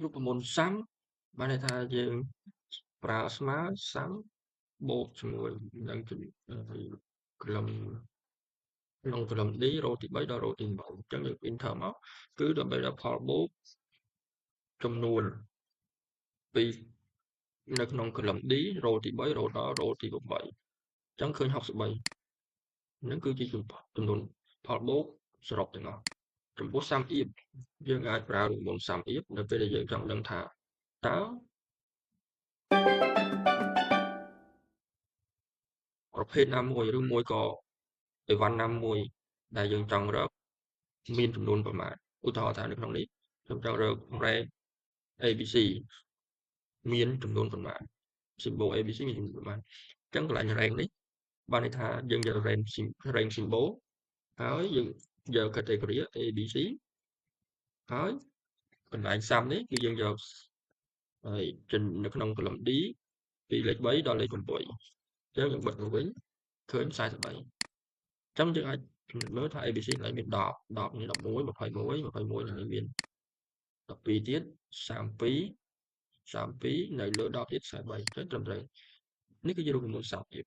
រូបមន្តសាំបានន័យថាយើងប្រើស្មើសាំបូកជាមួយនឹងក្រឡុំក្នុងក្រឡុំ D រ៉ូទី3ដល់រ៉ូទី9អញ្ចឹងយើង enter មកគឺដើម្បីដល់ផលបូកចំនួនពីនៅក្នុងក្រឡុំ D រ៉ូទី3រហូតដល់រ៉ូទី8អញ្ចឹងឃើញ63ហ្នឹងគឺជាចំនួនផលបូកសរុបទាំងអស់ចំពោះសាំអៀបយើងអាចប្រើរូបមន្តសាំអៀបនៅពេលដែលយើងចង់ដឹងថាតើប្រភេទណាមួយឬមួយក៏អីវ៉ាន់ណាមួយដែលយើងចង់រកមានចំនួនប៉ុន្មានឧទាហរណ៍ថានៅក្នុងនេះខ្ញុំចង់រក rank ABC មានចំនួនប៉ុន្មាន symbol ABC មានចំនួនប៉ុន្មានអញ្ចឹងកន្លែង rank នេះបានន័យថាយើងយក rank symbol ហើយយើងយក category ABC ហើយកន្លែង sum នេះគឺយើងយកហើយនៅក្នុង column D ពីលេខ3ដល់លេខ8អញ្ចឹងយើងបិទមកវិញឃើញ43អញ្ចឹងយើងអាចពិនិត្យមើលថា ABC កន្លែងមាន10 10មាន11 21 21ហើយមាន12ទៀត32នៅលើ10ទៀត43អញ្ចឹងត្រឹមត្រូវនេះគឺជារូបមន្តសាស្ត្រទៀត